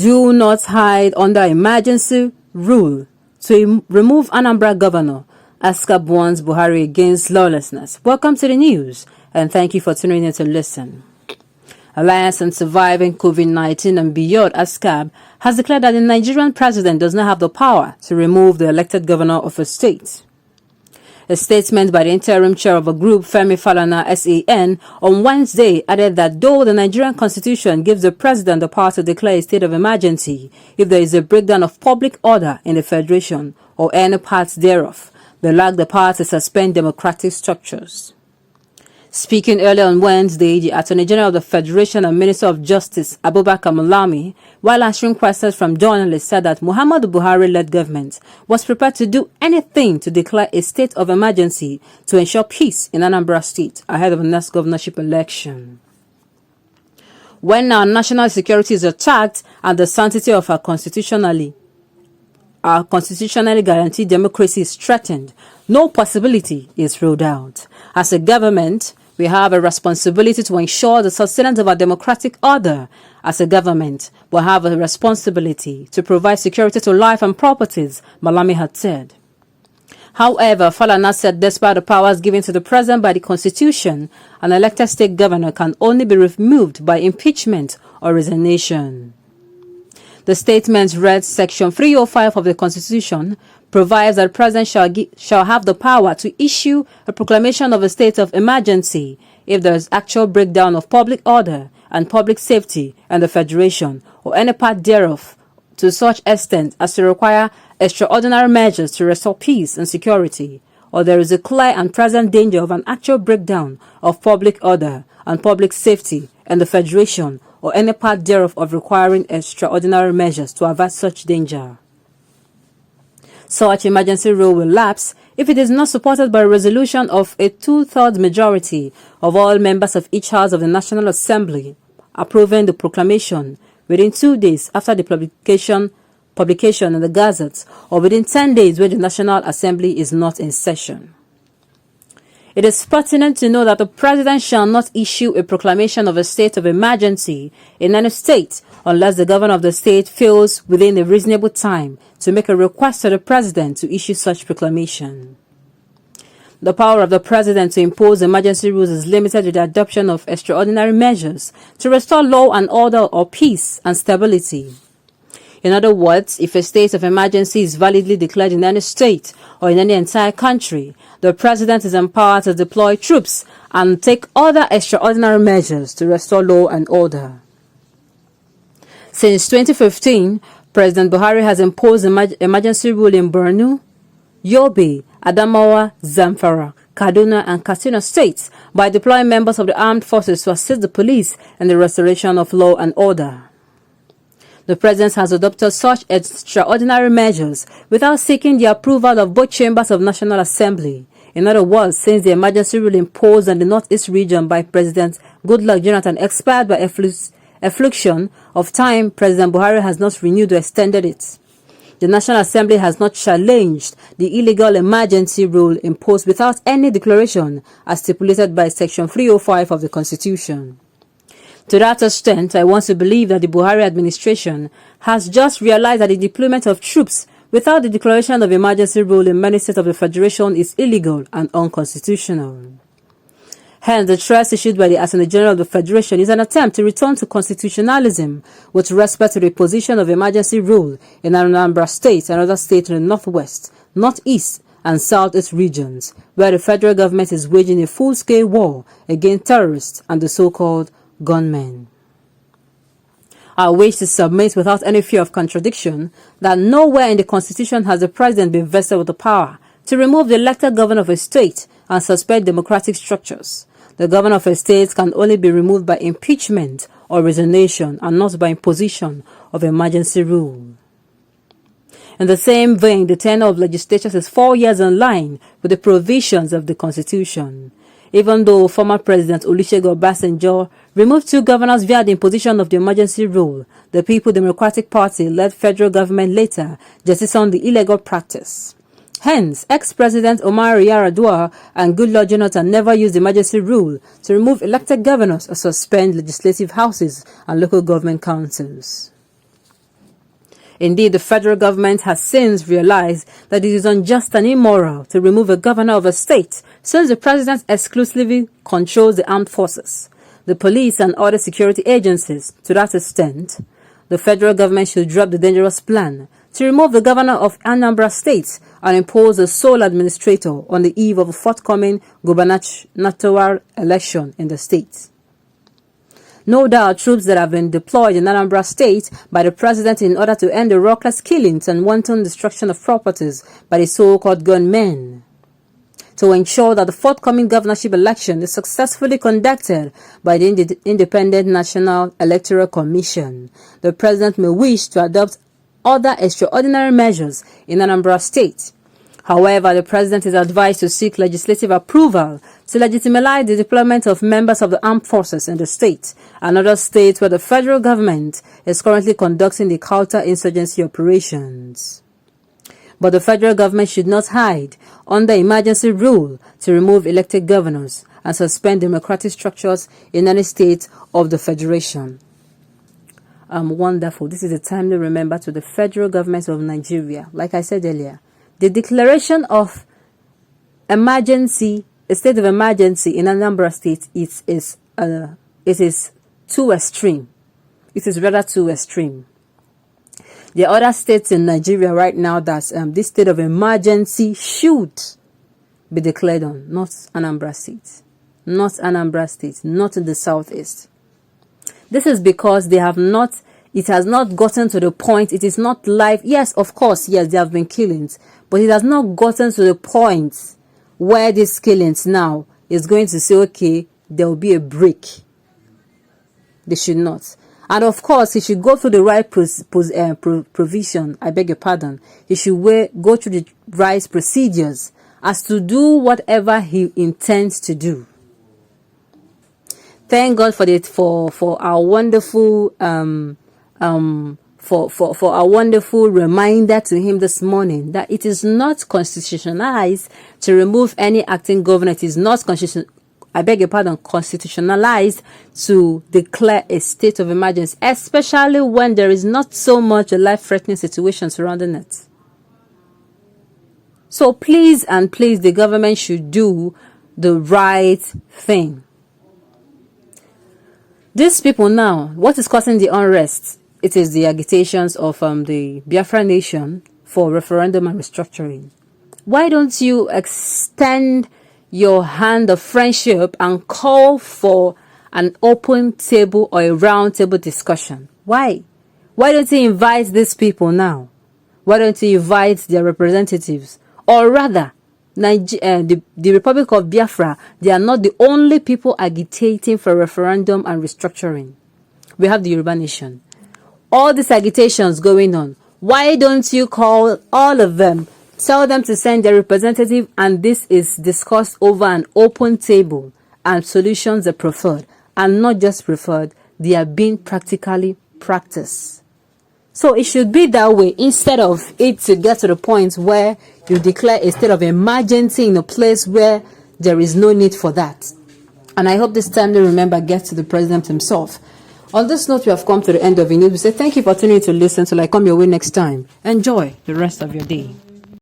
Do not hide under emergency rule to remove Anambra governor. ASCAP warns Buhari against lawlessness. Welcome to the news, and thank you for tuning in to listen. Alliance on Surviving COVID-19 and Beyond, ASCAP, has declared that the Nigerian president does not have the power to remove the elected governor of a state. A statement by the interim chair of a group, Femi Falana, SAN, on Wednesday added that though the Nigerian constitution gives the president the power to declare a state of emergency if there is a breakdown of public order in the federation or any parts thereof, they lack the power to suspend democratic structures. Speaking earlier on Wednesday, the Attorney General of the Federation and Minister of Justice, Abubakar Malami, while answering questions from journalists, said that Muhammadu Buhari-led government was prepared to do anything to declare a state of emergency to ensure peace in Anambra State ahead of the next governorship election. When our national security is attacked and the sanctity of our constitutionally guaranteed democracy is threatened, no possibility is ruled out. As a government, we have a responsibility to ensure the sustenance of our democratic order. As a government, we have a responsibility to provide security to life and properties, Malami had said. However, Falana said despite the powers given to the president by the Constitution, an elected state governor can only be removed by impeachment or resignation. The statement read, Section 305 of the Constitution provides that the president shall have the power to issue a proclamation of a state of emergency if there is actual breakdown of public order and public safety in the federation or any part thereof to such extent as to require extraordinary measures to restore peace and security, or there is a clear and present danger of an actual breakdown of public order and public safety in the federation or any part thereof of requiring extraordinary measures to avert such danger. Such emergency rule will lapse if it is not supported by a resolution of a 2/3 majority of all members of each house of the National Assembly approving the proclamation within 2 days after the publication in the Gazette or within 10 days when the National Assembly is not in session. It is pertinent to know that the president shall not issue a proclamation of a state of emergency in any state unless the governor of the state fails within a reasonable time to make a request to the president to issue such proclamation. The power of the president to impose emergency rules is limited to the adoption of extraordinary measures to restore law and order or peace and stability. In other words, if a state of emergency is validly declared in any state or in any entire country, the president is empowered to deploy troops and take other extraordinary measures to restore law and order. Since 2015, President Buhari has imposed emergency rule in Borno, Yobe, Adamawa, Zamfara, Kaduna, and Katsina states by deploying members of the armed forces to assist the police in the restoration of law and order. The president has adopted such extraordinary measures without seeking the approval of both chambers of National Assembly. In other words, since the emergency rule imposed on the Northeast region by President Goodluck Jonathan expired by affliction of time, President Buhari has not renewed or extended it. The National Assembly has not challenged the illegal emergency rule imposed without any declaration as stipulated by Section 305 of the Constitution. To that extent, I want to believe that the Buhari administration has just realized that the deployment of troops without the declaration of emergency rule in many states of the Federation is illegal and unconstitutional. Hence, the threat issued by the Attorney General of the Federation is an attempt to return to constitutionalism with respect to the position of emergency rule in Anambra State and other states in the Northwest, Northeast, and Southeast regions, where the federal government is waging a full-scale war against terrorists and the so-called gunmen. I wish to submit without any fear of contradiction that nowhere in the Constitution has the president been vested with the power to remove the elected governor of a state and suspend democratic structures. The governor of a state can only be removed by impeachment or resignation and not by imposition of emergency rule. In the same vein, the tenure of legislatures is 4 years in line with the provisions of the Constitution. Even though former President Olusegun Obasanjo removed 2 governors via the imposition of the emergency rule, the People's Democratic Party-led federal government later jettisoned the illegal practice. Hence, ex-President Omar Yar'Adua and Goodluck Jonathan never used the emergency rule to remove elected governors or suspend legislative houses and local government councils. Indeed, the federal government has since realized that it is unjust and immoral to remove a governor of a state, since the president exclusively controls the armed forces, the police and other security agencies. To that extent, the federal government should drop the dangerous plan to remove the governor of Anambra State and impose a sole administrator on the eve of a forthcoming gubernatorial election in the state. No doubt troops that have been deployed in Anambra State by the president in order to end the reckless killings and wanton destruction of properties by the so-called gunmen, to ensure that the forthcoming governorship election is successfully conducted by the Independent National Electoral Commission. The president may wish to adopt other extraordinary measures in Anambra State. However, the president is advised to seek legislative approval to legitimize the deployment of members of the armed forces in the state and other states where the federal government is currently conducting the counter-insurgency operations. But the federal government should not hide under emergency rule to remove elected governors and suspend democratic structures in any state of the federation. Wonderful. This is a timely remember to the federal government of Nigeria. Like I said earlier, the declaration of emergency, a state of emergency in Anambra State, it is too extreme. It is rather too extreme. There are other states in Nigeria right now that this state of emergency should be declared on, not Anambra State. Not Anambra State, not in the southeast. This is because it has not gotten to the point, it is not live. Yes, of course, yes, there have been killings, but it has not gotten to the point where these killings now is going to say, okay, there will be a break. They should not. And of course, he should go through the right provision, I beg your pardon. He should go through the right procedures as to do whatever he intends to do. Thank God for our wonderful for our wonderful reminder to him this morning that it is not constitutionalized to remove any acting governor. It is not constitutionalized to declare a state of emergency, especially when there is not so much a life-threatening situation surrounding it. So please and please, the government should do the right thing. These people now, what is causing the unrest? It is the agitations of the Biafra nation for referendum and restructuring. Why don't you extend your hand of friendship and call for an open table or a round table discussion? Why? Why don't you invite these people now? Why don't you invite their representatives? Or rather, the Republic of Biafra, they are not the only people agitating for referendum and restructuring. We have the Yoruba nation. All these agitations going on. Why don't you call all of them? Tell them to send their representative, and this is discussed over an open table, and solutions are preferred. And not just preferred, they are being practically practiced. So it should be that way, instead of it to get to the point where you declare a state of emergency in a place where there is no need for that. And I hope this timely remember gets to the president himself. On this note, we have come to the end of the news. We say thank you for tuning in to listen till I come your way next time. Enjoy the rest of your day.